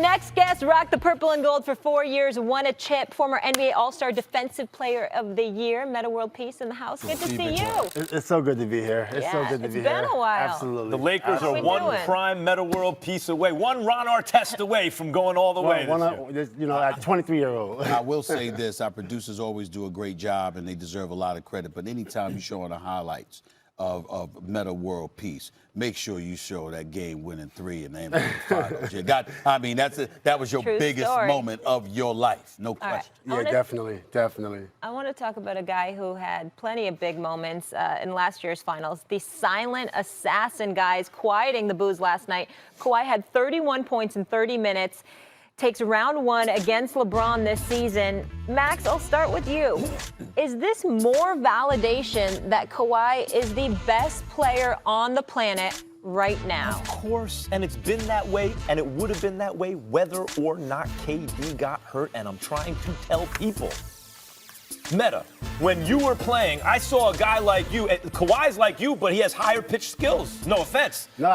next guest rocked the purple and gold for 4 years, won a chip, former NBA All-Star Defensive Player of the Year, Meta World Peace in the house. Good to see you. It's so good to be here. It's so good to be here. It's been a while. Absolutely. The Lakers are one prime Meta World Peace away, one Ron Artest away from going all the way this year. At 23-year-old. I will say this, our producers always do a great job and they deserve a lot of credit, but anytime you show on the highlights of Meta World Peace, make sure you show that game-winning 3 in the NBA Finals. That was your biggest moment of your life, no question. Right. Yeah, definitely. I want to talk about a guy who had plenty of big moments in last year's finals. The silent assassin, guys, quieting the boos last night. Kawhi had 31 points in 30 minutes. Takes round 1 against LeBron this season. Max, I'll start with you. Is this more validation that Kawhi is the best player on the planet right now? Of course, and it's been that way, and it would have been that way whether or not KD got hurt, and I'm trying to tell people. Meta, when you were playing, I saw a guy like you. Kawhi's like you, but he has higher pitch skills. No offense. No,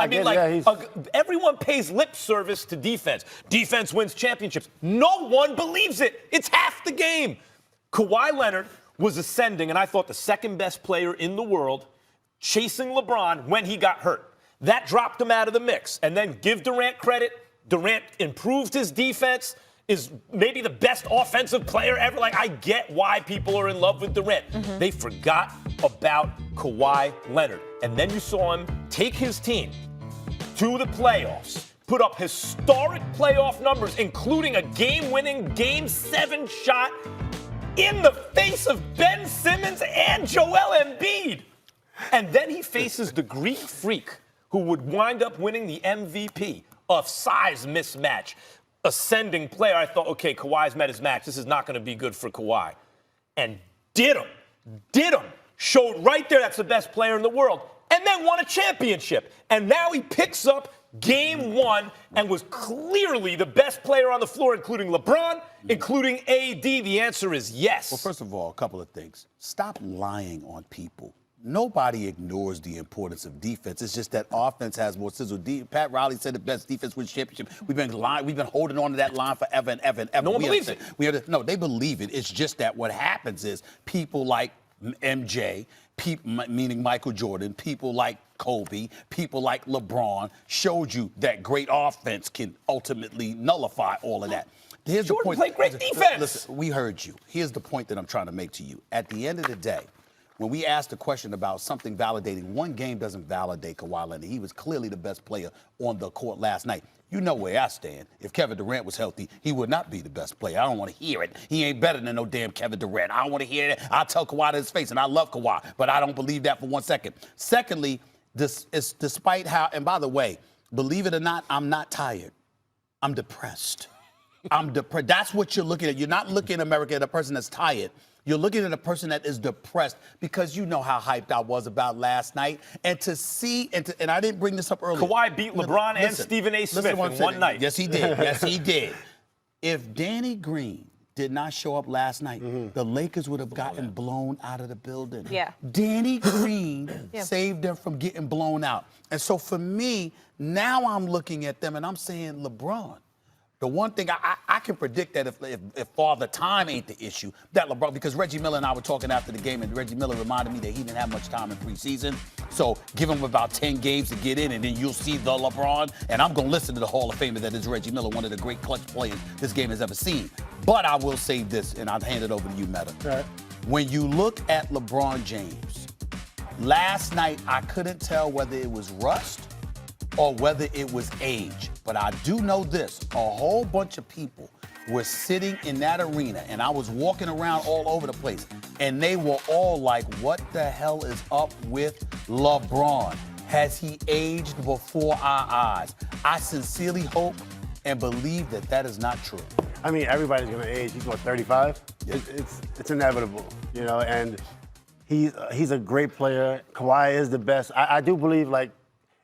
everyone pays lip service to defense. Defense wins championships. No one believes it. It's half the game. Kawhi Leonard was ascending, and I thought the second best player in the world, chasing LeBron when he got hurt. That dropped him out of the mix. And then give Durant credit. Durant improved his defense. Is maybe the best offensive player ever. I get why people are in love with Durant. They forgot about Kawhi Leonard. And then you saw him take his team to the playoffs, put up historic playoff numbers, including a game-winning Game 7 shot in the face of Ben Simmons and Joel Embiid. And then he faces the Greek Freak, who would wind up winning the MVP, a size mismatch. Ascending player, I thought, okay, Kawhi's met his match. This is not going to be good for Kawhi. And did him. Showed right there that's the best player in the world. And then won a championship. And now he picks up game 1 and was clearly the best player on the floor, including LeBron, including AD. The answer is yes. Well, first of all, a couple of things. Stop lying on people. Nobody ignores the importance of defense. It's just that offense has more sizzle. Pat Riley said the best defense wins championship. We've been holding on to that line forever and ever and ever. No one believes it. No, they believe it. It's just that what happens is people like MJ, meaning Michael Jordan, people like Kobe, people like LeBron showed you that great offense can ultimately nullify all of that. Here's Jordan the point. played great defense. Listen, we heard you. Here's the point that I'm trying to make to you. At the end of the day, when we asked a question about something validating, one game doesn't validate Kawhi Leonard. He was clearly the best player on the court last night. You know where I stand. If Kevin Durant was healthy, he would not be the best player. I don't want to hear it. He ain't better than no damn Kevin Durant. I don't want to hear it. I'll tell Kawhi to his face, and I love Kawhi, but I don't believe that for 1 second. Secondly, this is despite how, and by the way, believe it or not, I'm not tired. I'm depressed. I'm depressed. That's what you're looking at. You're not looking at America at a person that's tired. You're looking at a person that is depressed because you know how hyped I was about last night. And to see, and I didn't bring this up earlier. Kawhi beat LeBron and Stephen A. Smith in one night. Yes, he did. Yes, he did. If Danny Green did not show up last night, the Lakers would have gotten blown out of the building. Yeah. Danny Green saved them from getting blown out. And so for me, now I'm looking at them and I'm saying, LeBron, the one thing I can predict that if Father Time ain't the issue, that LeBron, because Reggie Miller and I were talking after the game, and Reggie Miller reminded me that he didn't have much time in preseason. So give him about 10 games to get in, and then you'll see the LeBron. And I'm going to listen to the Hall of Famer that is Reggie Miller, one of the great clutch players this game has ever seen. But I will say this, and I'll hand it over to you, Meta. Right. When you look at LeBron James, last night I couldn't tell whether it was rust or whether it was age. But I do know this, a whole bunch of people were sitting in that arena, and I was walking around all over the place, and they were all like, what the hell is up with LeBron? Has he aged before our eyes? I sincerely hope and believe that that is not true. I mean, everybody's going to age. He's what, 35? Yeah. It's inevitable, and he's a great player. Kawhi is the best. I do believe,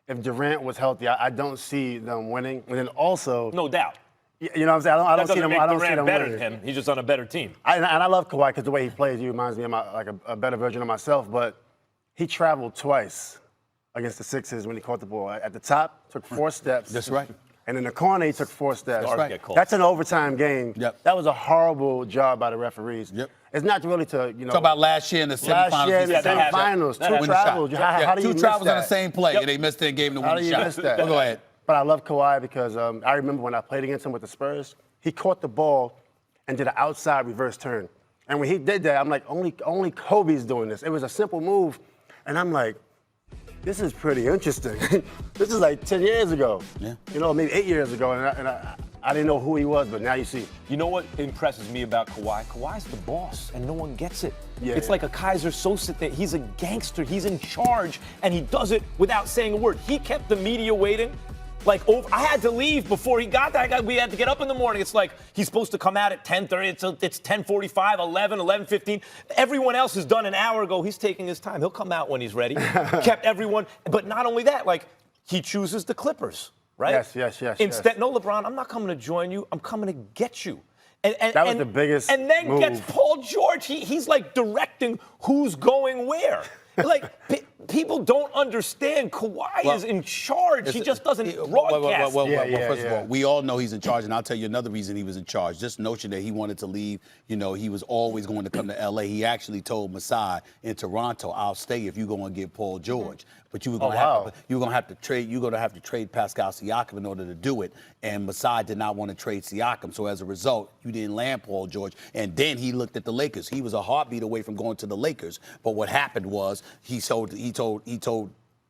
if Durant was healthy, I don't see them winning. And then also, no doubt. You know what I'm saying? I don't see them. I don't see them better winning. than him. He's just on a better team. And I love Kawhi because the way he plays, he reminds me of a better version of myself. But he traveled twice against the Sixers when he caught the ball. At the top, took 4 steps. That's right. And in the corner, he took 4 steps. Stars get called. That's an overtime game. Yep. That was a horrible job by the referees. Yep. It's not really to, Talk about last year in the semifinals. last year in the Yeah, that happened. semifinals, That two happened. travels. How do you Two miss travels on the that? same play, and they missed their game to How win do the you shot. miss that? Well, go ahead. But I love Kawhi because I remember when I played against him with the Spurs, he caught the ball and did an outside reverse turn. And when he did that, I'm like, only Kobe's doing this. It was a simple move, and I'm like, this is pretty interesting. This is like 10 years ago. Yeah. Maybe 8 years ago, and I didn't know who he was, but now you see. You know what impresses me about Kawhi? Kawhi's the boss, and no one gets it. Yeah, it's yeah. like a Kaiser Sosa thing. He's a gangster. He's in charge, and he does it without saying a word. He kept the media waiting. I had to leave before he got there. We had to get up in the morning. It's like he's supposed to come out at 10:30. It's 10:45, 11, 11:15. Everyone else is done an hour ago. He's taking his time. He'll come out when he's ready. Kept everyone. But not only that, he chooses the Clippers, right? Yes. Instead, no, LeBron, I'm not coming to join you. I'm coming to get you. And That was the biggest And then move. gets Paul George. He's directing who's going where. People don't understand. Kawhi is in charge. He just doesn't broadcast. Yeah, First of yeah. all, we all know he's in charge, and I'll tell you another reason he was in charge. This notion that he wanted to leave, he was always going to come to L.A. He actually told Masai in Toronto, "I'll stay if you're going to get Paul George." But you were going to have to trade. You're going to have to trade Pascal Siakam in order to do it. And Masai did not want to trade Siakam, so as a result, you didn't land Paul George. And then he looked at the Lakers. He was a heartbeat away from going to the Lakers. But what happened was he told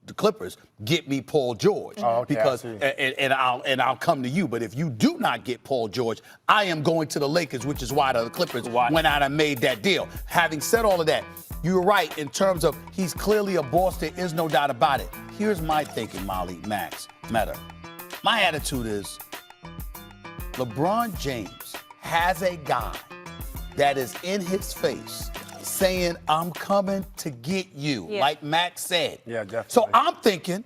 the Clippers, "Get me Paul George, Oh, okay, because I see. and I'll come to you. But if you do not get Paul George, I am going to the Lakers," which is why the Clippers went out and made that deal. Having said all of that, you're right in terms of he's clearly a boss. There is no doubt about it. Here's my thinking, Molly, Max, Meta. My attitude is LeBron James has a guy that is in his face saying, "I'm coming to get you," like Max said. Yeah, definitely. So I'm thinking,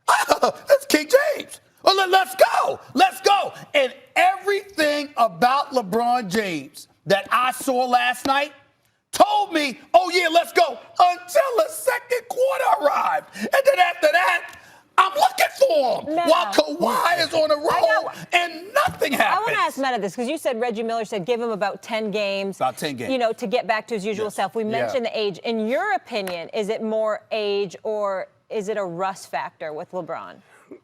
that's King James. Well, let's go. And everything about LeBron James that I saw last night told me, "Oh yeah, let's go," until the second quarter arrived. And then after that, I'm looking for him while Kawhi is on a roll and nothing happens. I want to ask Meta this because you said Reggie Miller said give him about 10 games. About 10 games. To get back to his usual self. We mentioned the age. In your opinion, is it more age or is it a rust factor with LeBron?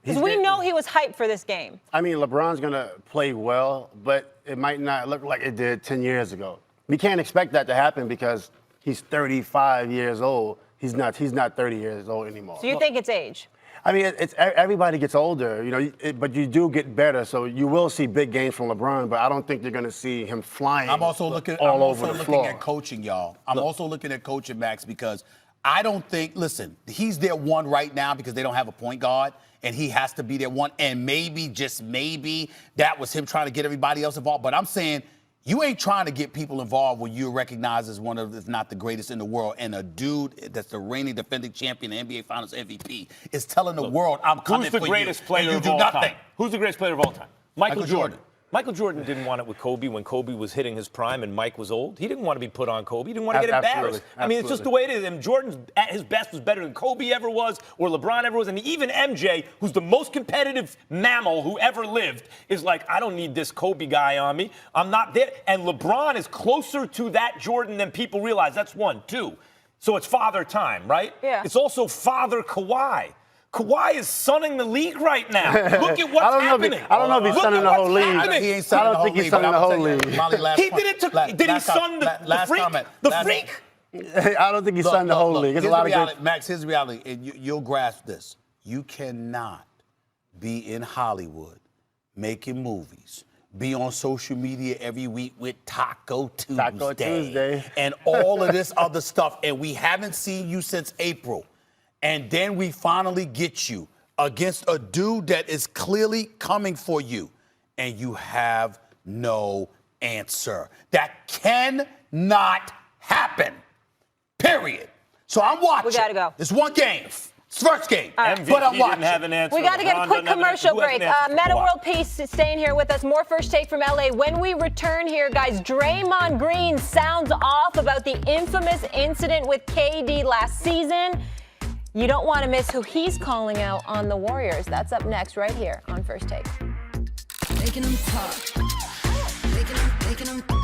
Because we know he was hyped for this game. I mean, LeBron's going to play well, but it might not look like it did 10 years ago. We can't expect that to happen because he's 35 years old. He's not 30 years old anymore. So you think it's age? I mean, everybody gets older, but you do get better. So you will see big games from LeBron, but I don't think you're going to see him flying I'm also looking at coaching, y'all. I'm also looking at coaching, Max, because I don't think, listen, he's their one right now because they don't have a point guard, and he has to be their one. And maybe, just maybe, that was him trying to get everybody else involved. But I'm saying, you ain't trying to get people involved when you're recognized as one of, if not the greatest in the world, and a dude that's the reigning defending champion, NBA Finals MVP, is telling the world, "I'm coming for you." Who's the greatest player of all time? Who's the greatest player of all time? Michael Jordan. Michael Jordan didn't want it with Kobe when Kobe was hitting his prime and Mike was old. He didn't want to be put on Kobe. He didn't want to get embarrassed. I mean, it's just the way it is. And Jordan, at his best, was better than Kobe ever was or LeBron ever was. And even MJ, who's the most competitive mammal who ever lived, is like, "I don't need this Kobe guy on me. I'm not there." And LeBron is closer to that Jordan than people realize. That's 1. 2. So it's father time, right? Yeah. It's also father Kawhi. Kawhi is sunning the league right now. Look at what's happening. I don't know if he's sunning the whole league. He ain't sunning the whole league. He sunning the whole league. Molly, He did it to. Did he sun the freak? The freak? I don't think he's sunning the whole league. It's a lot of good. Max, here's the reality, and you'll grasp this. You cannot be in Hollywood making movies, be on social media every week with Taco Tuesday. And all of this other stuff, and we haven't seen you since April. And then we finally get you against a dude that is clearly coming for you, and you have no answer. That cannot happen, period. So I'm watching. We got to go. It's one game. It's the first game. MVP But I'm watching. didn't have an answer. We got to get a quick commercial break. Meta Kawhi. World Peace staying here with us. More First Take from LA. When we return here, guys, Draymond Green sounds off about the infamous incident with KD last season. You don't want to miss who he's calling out on the Warriors. That's up next right here on First Take. making them talk. Making them